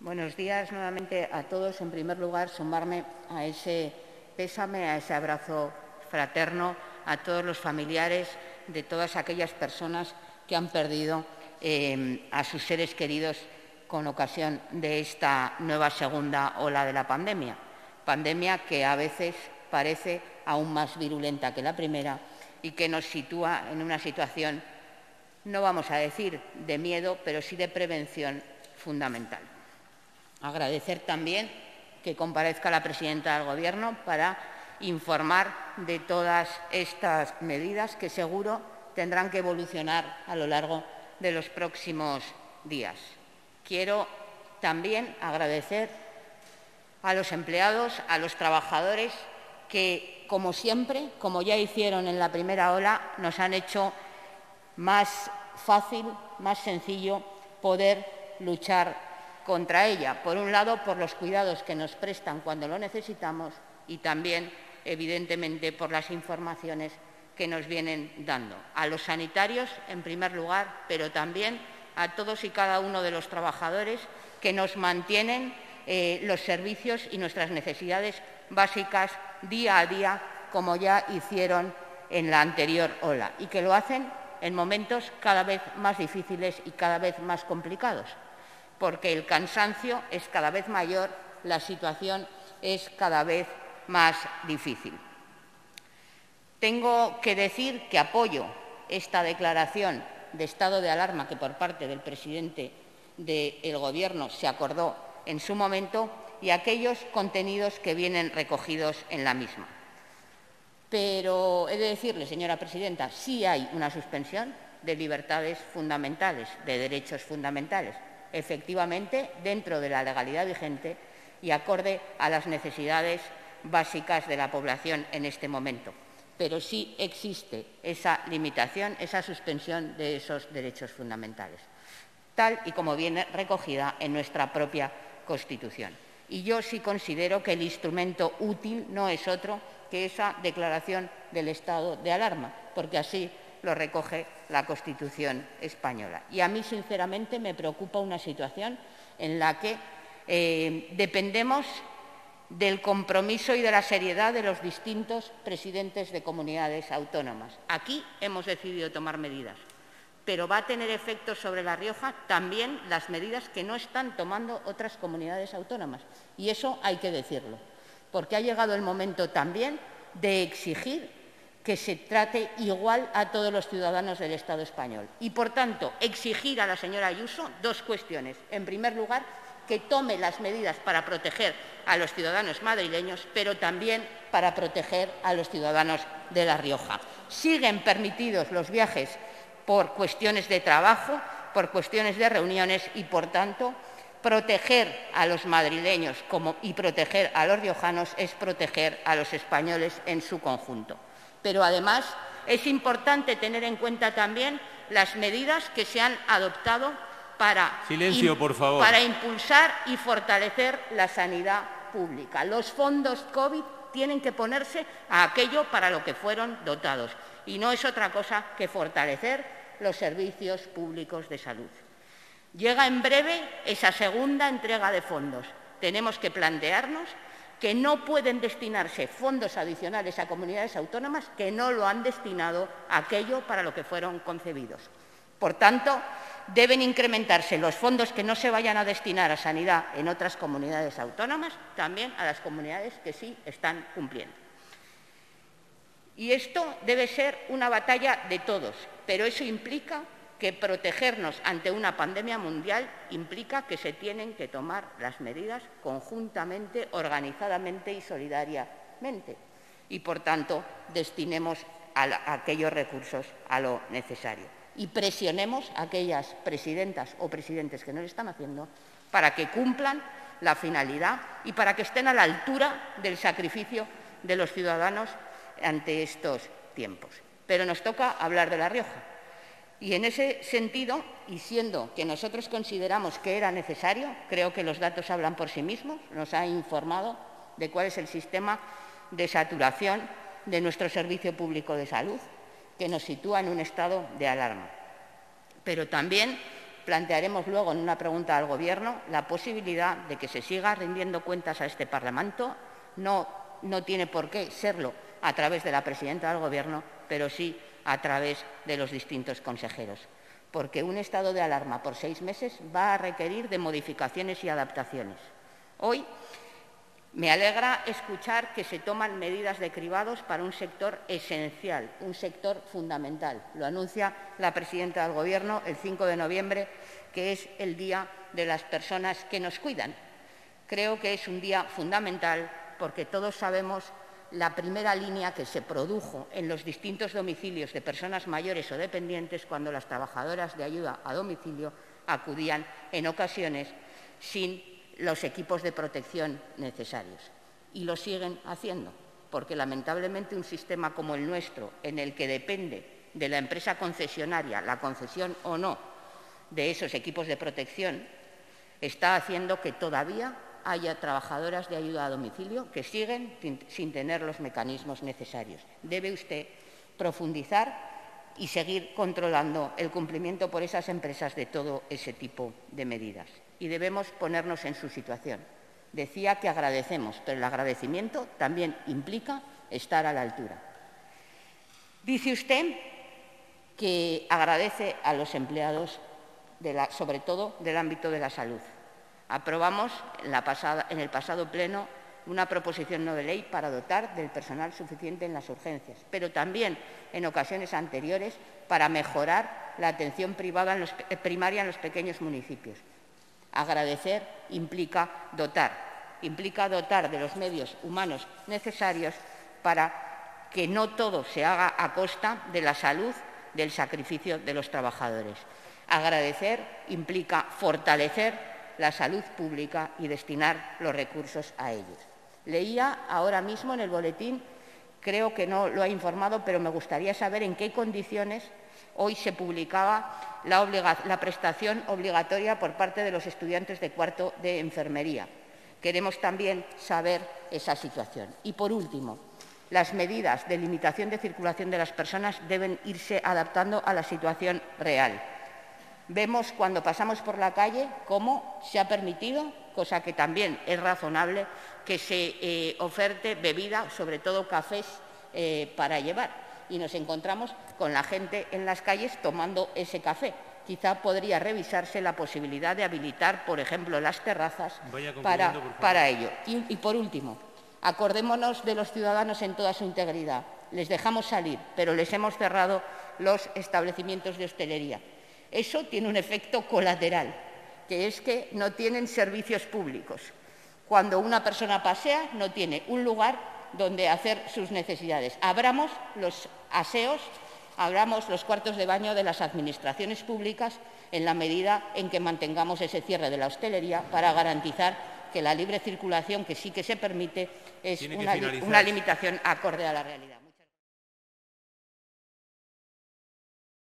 Buenos días nuevamente a todos. En primer lugar, sumarme a ese pésame, a ese abrazo fraterno a todos los familiares de todas aquellas personas que han perdido a sus seres queridos con ocasión de esta nueva segunda ola de la pandemia. Pandemia que a veces parece aún más virulenta que la primera y que nos sitúa en una situación, no vamos a decir de miedo, pero sí de prevención fundamental. Agradecer también que comparezca la presidenta del Gobierno para informar de todas estas medidas que seguro tendrán que evolucionar a lo largo de los próximos días. Quiero también agradecer a los empleados, a los trabajadores que, como siempre, como ya hicieron en la primera ola, nos han hecho más fácil, más sencillo poder luchar contra ella. Por un lado, por los cuidados que nos prestan cuando lo necesitamos y también, evidentemente, por las informaciones que nos vienen dando. A los sanitarios, en primer lugar, pero también a todos y cada uno de los trabajadores que nos mantienen los servicios y nuestras necesidades básicas día a día, como ya hicieron en la anterior ola, y que lo hacen en momentos cada vez más difíciles y cada vez más complicados, porque el cansancio es cada vez mayor, la situación es cada vez más difícil. Tengo que decir que apoyo esta declaración de estado de alarma que por parte del presidente del Gobierno se acordó en su momento y aquellos contenidos que vienen recogidos en la misma. Pero he de decirle, señora presidenta, sí hay una suspensión de libertades fundamentales, de derechos fundamentales, efectivamente dentro de la legalidad vigente y acorde a las necesidades básicas de la población en este momento. Pero sí existe esa limitación, esa suspensión de esos derechos fundamentales, tal y como viene recogida en nuestra propia Constitución. Y yo sí considero que el instrumento útil no es otro que esa declaración del estado de alarma, porque así lo recoge la Constitución española. Y a mí, sinceramente, me preocupa una situación en la que dependemos del compromiso y de la seriedad de los distintos presidentes de comunidades autónomas. Aquí hemos decidido tomar medidas, pero va a tener efectos sobre La Rioja también las medidas que no están tomando otras comunidades autónomas. Y eso hay que decirlo, porque ha llegado el momento también de exigir que se trate igual a todos los ciudadanos del Estado español. Y, por tanto, exigir a la señora Ayuso dos cuestiones. En primer lugar, que tome las medidas para proteger a los ciudadanos madrileños, pero también para proteger a los ciudadanos de La Rioja. Siguen permitidos los viajes por cuestiones de trabajo, por cuestiones de reuniones y, por tanto, proteger a los madrileños y proteger a los riojanos es proteger a los españoles en su conjunto. Pero, además, es importante tener en cuenta también las medidas que se han adoptado para impulsar y fortalecer la sanidad pública. Los fondos COVID tienen que ponerse a aquello para lo que fueron dotados, y no es otra cosa que fortalecer los servicios públicos de salud. Llega en breve esa segunda entrega de fondos. Tenemos que plantearnos que no pueden destinarse fondos adicionales a comunidades autónomas que no lo han destinado a aquello para lo que fueron concebidos. Por tanto, deben incrementarse los fondos que no se vayan a destinar a sanidad en otras comunidades autónomas, también a las comunidades que sí están cumpliendo. Y esto debe ser una batalla de todos, pero eso implica que protegernos ante una pandemia mundial implica que se tienen que tomar las medidas conjuntamente, organizadamente y solidariamente. Y, por tanto, destinemos aquellos recursos a lo necesario. Y presionemos a aquellas presidentas o presidentes que no lo están haciendo para que cumplan la finalidad y para que estén a la altura del sacrificio de los ciudadanos ante estos tiempos. Pero nos toca hablar de La Rioja. Y en ese sentido, y siendo que nosotros consideramos que era necesario, creo que los datos hablan por sí mismos, nos ha informado de cuál es el sistema de saturación de nuestro servicio público de salud, que nos sitúa en un estado de alarma. Pero también plantearemos luego en una pregunta al Gobierno la posibilidad de que se siga rindiendo cuentas a este Parlamento. No tiene por qué serlo a través de la presidenta del Gobierno, pero sí a través de los distintos consejeros, porque un estado de alarma por 6 meses va a requerir de modificaciones y adaptaciones. Hoy me alegra escuchar que se toman medidas de cribados para un sector esencial, un sector fundamental. Lo anuncia la presidenta del Gobierno el 5 de noviembre, que es el Día de las Personas que nos cuidan. Creo que es un día fundamental porque todos sabemos la primera línea que se produjo en los distintos domicilios de personas mayores o dependientes cuando las trabajadoras de ayuda a domicilio acudían en ocasiones sin los equipos de protección necesarios. Y lo siguen haciendo, porque lamentablemente un sistema como el nuestro, en el que depende de la empresa concesionaria la concesión o no de esos equipos de protección, está haciendo que todavía haya trabajadoras de ayuda a domicilio que siguen sin tener los mecanismos necesarios. Debe usted profundizar y seguir controlando el cumplimiento por esas empresas de todo ese tipo de medidas. Y debemos ponernos en su situación. Decía que agradecemos, pero el agradecimiento también implica estar a la altura. Dice usted que agradece a los empleados, sobre todo del ámbito de la salud. Aprobamos en el pasado pleno una proposición no de ley para dotar del personal suficiente en las urgencias, pero también en ocasiones anteriores para mejorar la atención primaria en los pequeños municipios. Agradecer implica dotar de los medios humanos necesarios para que no todo se haga a costa de la salud, del sacrificio de los trabajadores. Agradecer implica fortalecer la salud pública y destinar los recursos a ellos. Leía ahora mismo en el boletín, creo que no lo ha informado, pero me gustaría saber en qué condiciones hoy se publicaba la prestación obligatoria por parte de los estudiantes de cuarto de enfermería. Queremos también saber esa situación. Y, por último, las medidas de limitación de circulación de las personas deben irse adaptando a la situación real. Vemos cuando pasamos por la calle cómo se ha permitido, cosa que también es razonable, que se oferte bebida, sobre todo cafés, para llevar. Y nos encontramos con la gente en las calles tomando ese café. Quizá podría revisarse la posibilidad de habilitar, por ejemplo, las terrazas para ello. Y, por último, acordémonos de los ciudadanos en toda su integridad. Les dejamos salir, pero les hemos cerrado los establecimientos de hostelería. Eso tiene un efecto colateral, que es que no tienen servicios públicos. Cuando una persona pasea, no tiene un lugar donde hacer sus necesidades. Abramos los aseos, abramos los cuartos de baño de las administraciones públicas en la medida en que mantengamos ese cierre de la hostelería para garantizar que la libre circulación, que sí que se permite, es una limitación acorde a la realidad.